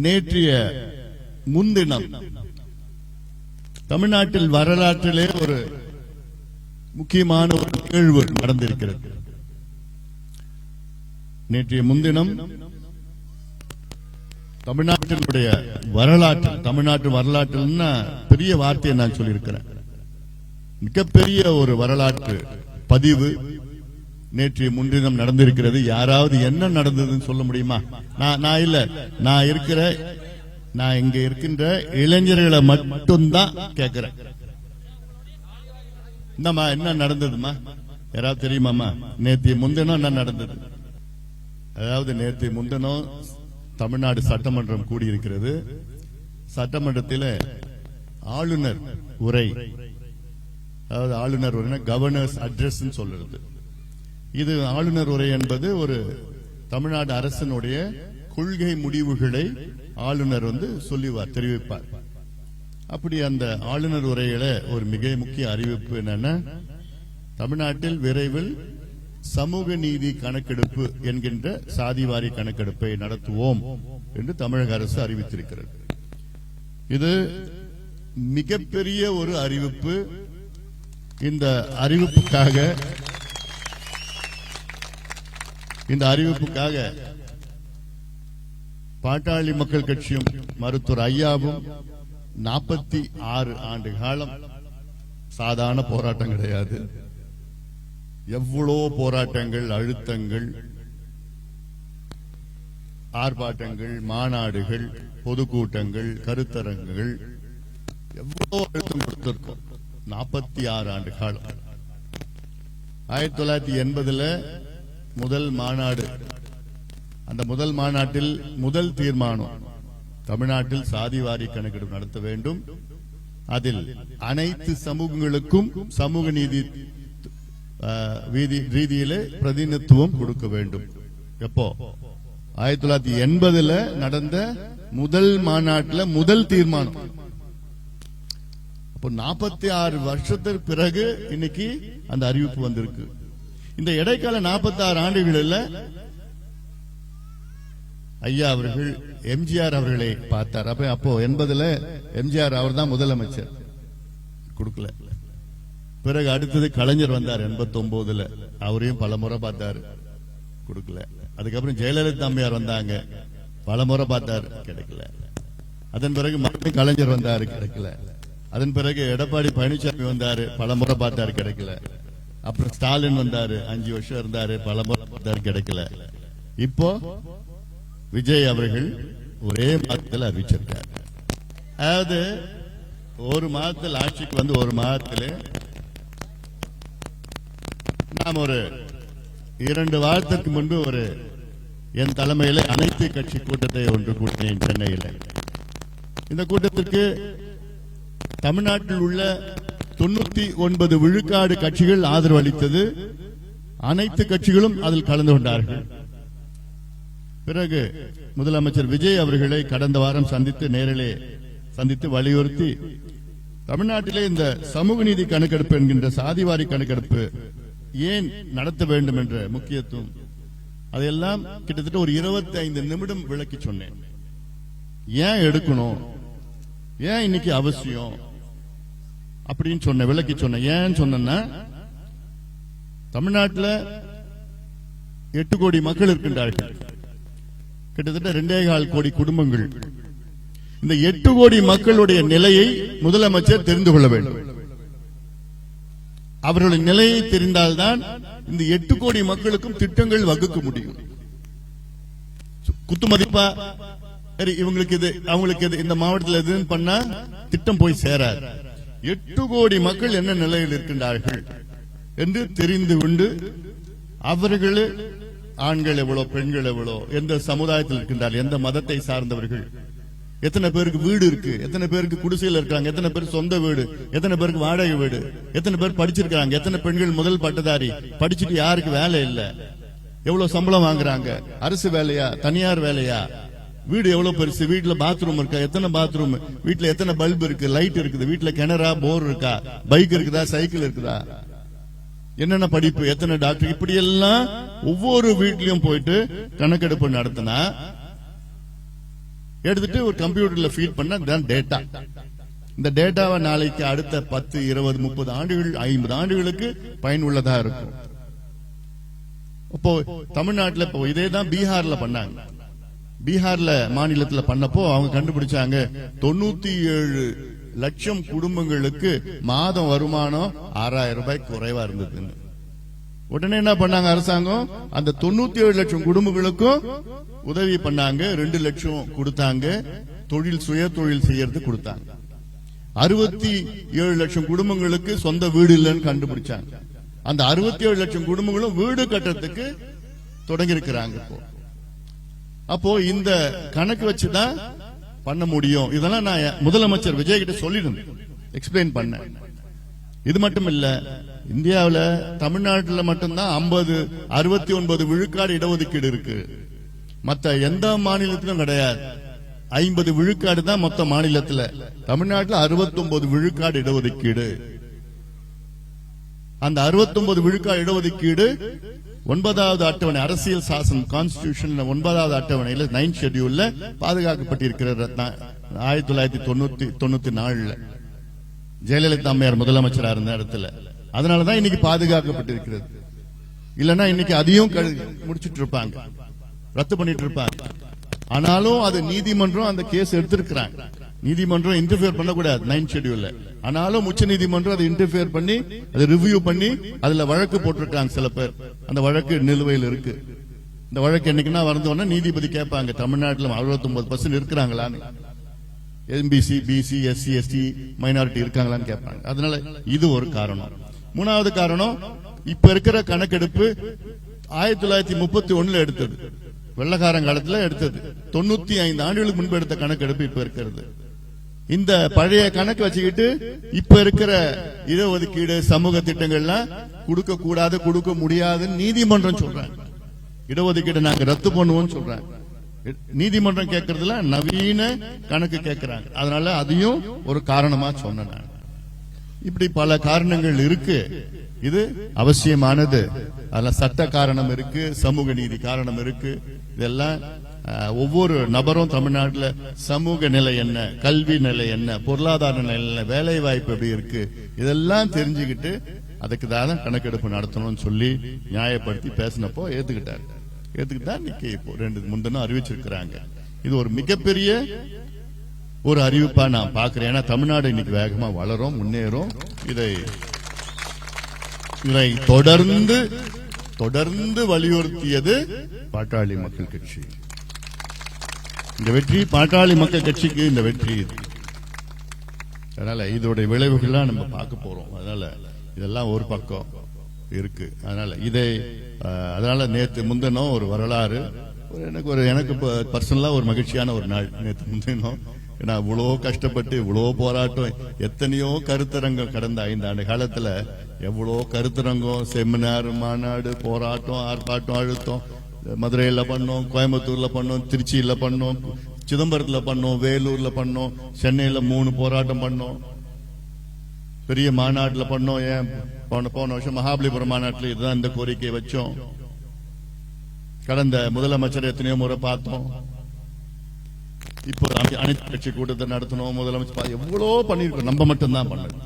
நேற்றைய முன்தினம் தமிழ்நாட்டில் வரலாற்றிலே ஒரு முக்கியமான ஒரு நிகழ்வு நடந்திருக்கிறது. நேற்றைய முன்தினம் தமிழ்நாட்டினுடைய வரலாற்று, தமிழ்நாட்டு வரலாற்றில் பெரிய வார்த்தையை நான் சொல்லியிருக்கிறேன். மிகப்பெரிய ஒரு வரலாற்று பதிவு நேற்றைய முன்தினம் நடந்திருக்கிறது. யாராவது என்ன நடந்ததுன்னு சொல்ல முடியுமா? நான் இங்க இருக்கின்ற இளைஞர்களை மட்டும்தான் கேட்கிறேன். இந்தம்மா என்ன நடந்ததுமா? யாராவது தெரியுமாமா? நேற்றைய முன்தினம் என்ன நடந்தது? அதாவது நேற்றைய முன்தினம் தமிழ்நாடு சட்டமன்றம் கூடியிருக்கிறது. சட்டமன்றத்தில் ஆளுநர் உரை, அதாவது ஆளுநர் உரை கவர்னர்ஸ் அட்ரஸ் சொல்றது. இது ஆளுநர் உரை என்பது ஒரு தமிழ்நாடு அரசினுடைய கொள்கை முடிவுகளை ஆளுநர் சொல்லுவார், தெரிவிப்பார். அப்படி அந்த ஆளுநர் உரையில ஒரு மிக முக்கிய அறிவிப்பு என்னன்னா, தமிழ்நாட்டில் விரைவில் சமூக நீதி கணக்கெடுப்பு என்கின்ற சாதிவாரி கணக்கெடுப்பை நடத்துவோம் என்று தமிழக அரசு அறிவித்திருக்கிறது. இது மிகப்பெரிய ஒரு அறிவிப்பு. இந்த அறிவிப்புக்காக பாட்டாளி மக்கள் கட்சியும் மருத்துவர் ஐயாவும் 46 ஆண்டு காலம் சாதாரண போராட்டம் கிடையாது. எவ்வளோ போராட்டங்கள், அழுத்தங்கள், ஆர்ப்பாட்டங்கள், மாநாடுகள், பொதுக்கூட்டங்கள், கருத்தரங்குகள், எவ்வளோ அழுத்தம் கொடுத்திருக்கோம். 46 ஆண்டு காலம். 1980 முதல் மாநாடு. அந்த முதல் மாநாட்டில் முதல் தீர்மானம், தமிழ்நாட்டில் சாதிவாரி கணக்கெடுப்பு நடத்த வேண்டும், அதில் அனைத்து சமூகங்களுக்கும் சமூக நீதி ரீதியிலே பிரதிநிதித்துவம் கொடுக்க வேண்டும். எப்போ? 1980 நடந்த முதல் மாநாட்டில் முதல் தீர்மானம். அப்போ 46 வருஷத்திற்கு பிறகு இன்னைக்கு அந்த அறிவிப்பு வந்திருக்கு. இந்த இடைக்கால 46 ஆண்டுகளில் ஐயா அவர்கள் எம்ஜிஆர் அவர்களை பார்த்தார். அப்போ 80 எம்ஜிஆர் அவர் தான் முதலமைச்சர், கொடுக்கல. பிறகு அடுத்தது கலைஞர் வந்தார் 89, அவரையும் பல முறை பார்த்தாரு, கொடுக்கல. அதுக்கப்புறம் ஜெயலலிதா அம்மையார் வந்தாங்க, பல முறை பார்த்தாரு, கிடைக்கல. அதன் பிறகு மறுபடியும் கலைஞர் வந்தாரு, கிடைக்கல. அதன் பிறகு எடப்பாடி பழனிசாமி வந்தாரு, பல முறை பார்த்தாரு, கிடைக்கல. அப்புறம் ஸ்டாலின் வந்தாரு, 5 வருஷம் இருந்தாரு, பல முறை பார்த்தாரு, கிடைக்கல. இப்போ விஜய் அவர்கள் ஒரே மாதத்தில் அறிவிச்சிருக்காரு. அதாவது ஒரு மாதத்தில் ஆட்சிக்கு ஒரு மாதத்தில் நாம் ஒரு 2 வாரத்திற்கு முன்பு என் தலைமையில் அனைத்து கட்சி கூட்டத்தை ஒன்று கூட்டினேன் சென்னையில். இந்த கூட்டத்திற்கு தமிழ்நாட்டில் உள்ள 99 விழுக்காடு கட்சிகள் ஆதரவு அளித்தது. அனைத்து கட்சிகளும் அதில் கலந்து கொண்டார்கள். பிறகு முதலமைச்சர் விஜய் அவர்களை கடந்த வாரம் நேரிலே சந்தித்து வலியுறுத்தி தமிழ்நாட்டிலே இந்த சமூக நீதி கணக்கெடுப்பு என்கின்ற சாதிவாரி கணக்கெடுப்பு ஏன் நடத்த வேண்டும் என்ற முக்கியத்துவம், அதையெல்லாம் கிட்டத்தட்ட ஒரு 25 நிமிடம் விளக்கி சொன்னேன். ஏன் எடுக்கணும், ஏன் இன்னைக்கு அவசியம் அப்படின்னு விளக்கி சொன்னேன். ஏன் சொன்னா, தமிழ்நாட்டில் 8 கோடி மக்கள் இருக்கின்றார்கள், கிட்டத்தட்ட 2.25 கோடி குடும்பங்கள். இந்த 8 கோடி மக்களுடைய நிலையை முதலமைச்சர் தெரிந்து கொள்ள வேண்டும். அவர்களுடைய நிலையை தெரிந்தால்தான் இந்த 8 கோடி மக்களுக்கும் திட்டங்கள் வகுக்க முடியும். குத்துமதிப்பா இவங்களுக்கு இது, அவங்களுக்கு இது, இந்த மாவட்டத்தில் எதுன்னு பண்ணா திட்டம் போய் சேராது. 8 கோடி மக்கள் என்ன நிலையில் இருக்கின்றார்கள் என்று தெரிந்து கொண்டு, அவர்கள் ஆண்கள் எவ்வளவு, பெண்கள் எவ்வளவு, எந்த சமுதாயத்தில் இருக்கின்றார்கள், எந்த மதத்தை சார்ந்தவர்கள், எத்தனை பேருக்கு வீடு இருக்கு, எத்தனை பேருக்கு குடிசையில் இருக்காங்க, எத்தனை பேருக்கு சொந்த வீடு, எத்தனை பேருக்கு வாடகை வீடு, எத்தனை பேர் படிச்சிருக்காங்க, எத்தனை பெண்கள் முதல் பட்டதாரி, படிச்சுட்டு யாருக்கு வேலை இல்ல, எவ்வளவு சம்பளம் வாங்குறாங்க, அரசு வேலையா தனியார் வேலையா, வீடு எவ்வளவு பெருசு, வீட்டுல பாத்ரூம் இருக்கா, எத்தனை பாத்ரூம், வீட்டுல எத்தனை பல்பு இருக்கு, லைட் இருக்குது, வீட்டுல கிணறா, போர் இருக்கா, பைக் இருக்குதா, சைக்கிள் இருக்குதா, என்னென்ன படிப்பு, எத்தனை டாக்டர், இப்படி எல்லாம் ஒவ்வொரு வீட்லயும் போயிட்டு கணக்கெடுப்பு நடத்தினா எடுத்துட்டு ஒரு கம்ப்யூட்டர்ல ஃபீட் பண்ண டேட்டா. இந்த டேட்டாவை நாளைக்கு அடுத்த 10, 20, 30 ஆண்டுகள் 50 ஆண்டுகளுக்கு பயனுள்ளதா இருக்கும். இப்போ தமிழ்நாட்டில் இப்போ இதே தான் பீகார்ல பண்ணாங்க. பீகார்ல மாநிலத்தில் பண்ணப்போ அவங்க கண்டுபிடிச்சாங்க 97 லட்சம் குடும்பங்களுக்கு மாதம் வருமானம் 6000 ரூபாய் குறைவா இருந்ததுன்னு. உடனே என்ன பண்ணாங்க அரசாங்கம், அந்த 97 லட்சம் குடும்பங்களுக்கும் உதவி பண்ணாங்க. 2 லட்சம் கொடுத்தாங்க, சுய தொழில் செய்யறது கொடுத்தாங்க. 67 லட்சம் குடும்பங்களுக்கு சொந்த வீடு இல்லைன்னு கண்டுபிடிச்சாங்க. அந்த 67 லட்சம் குடும்பங்களும் வீடு கட்டுறதுக்கு தொடங்கி இருக்கிறாங்க. அப்போ இந்த கணக்கு வச்சுதான் பண்ண முடியும். இதெல்லாம் நான் முதலமைச்சர் விஜய் கிட்ட சொல்லிருந்தேன், எக்ஸ்பிளைன் பண்ணேன். இது மட்டும் இல்ல, இந்தியாவில் தமிழ்நாட்டில் மட்டும்தான் 69 விழுக்காடு இடஒதுக்கீடு இருக்கு. மற்ற எந்த மாநிலத்திலும் கிடையாது. 50 விழுக்காடு தான் மொத்த மாநிலத்தில். தமிழ்நாட்டில் 69 விழுக்காடு இடஒதுக்கீடு. அந்த 69 விழுக்காடு இடஒதுக்கீடு 9வது அட்டவணை அரசியல் சாசனம் கான்ஸ்டிடியூஷன் 9வது அட்டவணையில் 9th ஷெட்யூல்ல பாதுகாக்கப்பட்டிருக்கிறது. 1994 ஜெயலலிதா அம்மையார் முதலமைச்சராக இருந்த இடத்துல. அதனாலதான் இன்னைக்கு பாதுகாக்கப்பட்டிருக்கிறது. இல்லன்னா இன்னைக்கு அதையும் முடிச்சிட்டு இருப்பாங்க, ரத்து பண்ணிட்டு இருப்பாங்க. ஆனாலும் அது நீதிமன்றம் அந்த கேஸ் எடுத்திருக்கிறாங்க. நீதிமன்றம் இன்டர்ஃபியர் பண்ணக்கூடாது 9th ஷெட்யூல்ல. ஆனாலும் உச்ச நீதிமன்றம் அதை இன்டர்ஃபியர் பண்ணி அதை ரிவ்யூ பண்ணி அதுல வழக்கு போட்டிருக்காங்க. சில பேர் அந்த வழக்கு நிலுவையில் இருக்கு. இந்த வழக்கு என்னைக்குன்னா வந்தோன்னா நீதிபதி கேட்பாங்க, தமிழ்நாட்டில் 69% இருக்கிறாங்களான்னு, MBC, BC, SC, ST minority இருக்காங்களான்னு கேட்பாங்க. அதனால இது ஒரு காரணம். 3வது காரணம், இப்ப இருக்கிற கணக்கெடுப்பு 1931 எடுத்தது, வெள்ளக்காரன் காலத்துல எடுத்தது. 95 ஆண்டுகளுக்கு முன்பு எடுத்த கணக்கெடுப்பு இப்ப இருக்கிறது. இந்த பழைய கணக்கு வச்சுக்கிட்டு இப்ப இருக்கிற இடஒதுக்கீடு சமூக திட்டங்கள்லாம் கொடுக்க கூடாது, கொடுக்க முடியாதுன்னு நீதிமன்றம் சொல்றாங்க. இடஒதுக்கீடு நாங்க ரத்து பண்ணுவோம் சொல்றாங்க. நீதிமன்றம் கேட்கறதுல நவீன கணக்கு கேட்கிறாங்க. அதனால அதையும் ஒரு காரணமா சொன்னேன். இப்படி பல காரணங்கள் இருக்கு. இது அவசியமானது. அதுல சட்ட காரணம் இருக்கு, சமூக நீதி காரணம் இருக்கு. இதெல்லாம் ஒவ்வொரு நபரும் தமிழ்நாட்டில் சமூக நிலை என்ன, கல்வி நிலை என்ன, பொருளாதார நிலை என்ன, வேலை வாய்ப்பு எப்படி இருக்கு, இதெல்லாம் தெரிஞ்சுக்கிட்டு அதுக்கு தான் கணக்கெடுப்பு நடத்தணும்னு சொல்லி நியாயப்படுத்தி பேசினப்போ ஏத்துக்கிட்டா இன்னைக்கு இப்போ 2 முன்தினம் அறிவிச்சிருக்கிறாங்க. இது ஒரு மிகப்பெரிய ஒரு அறிவிப்பா நான் பாக்குறேன். ஏன்னா தமிழ்நாடு இன்னைக்கு வேகமா வளரும், முன்னேறும். இதை தொடர்ந்து வலியுறுத்தியது பாட்டாளி மக்கள் கட்சி. இந்த வெற்றி பாட்டாளி மக்கள் கட்சிக்கு இந்த வெற்றி இது. அதனால இதோட விளைவுகள்லாம் நம்ம பார்க்க போறோம். அதனால இதெல்லாம் ஒரு பக்கம் இருக்கு. அதனால நேற்று முந்தினம் ஒரு வரலாறு, எனக்கு பர்சனலா ஒரு மகிழ்ச்சியான ஒரு நாள் நேற்று முந்தினம். ஏன்னா இவ்வளோ கஷ்டப்பட்டு இவ்வளோ போராட்டம், எத்தனையோ கருத்தரங்கம் கடந்த 5 ஆண்டு காலத்துல எவ்வளோ கருத்தரங்கம், செமினார், மாநாடு, போராட்டம், ஆர்ப்பாட்டம், அழுத்தம். மதுரையில பண்ணோம், கோயம்புத்தூர்ல பண்ணோம், திருச்சியில பண்ணோம், சிதம்பரத்துல பண்ணோம், வேலூர்ல பண்ணோம், சென்னையில 3 போராட்டம் பண்ணோம், பெரிய மாநாட்டுல பண்ணோம். ஏன் போன வருஷம் மகாபலிபுரம் மாநாட்டில் இதுதான் இந்த கோரிக்கையை வச்சோம். கடந்த முதலமைச்சர் எத்தனையோ முறை பார்த்தோம். இப்போ அனைத்து கட்சி கூட்டத்தை நடத்தணும், முதலமைச்சர் எவ்வளோ பண்ணிருக்கோம். நம்ம மட்டும்தான் பண்ணது.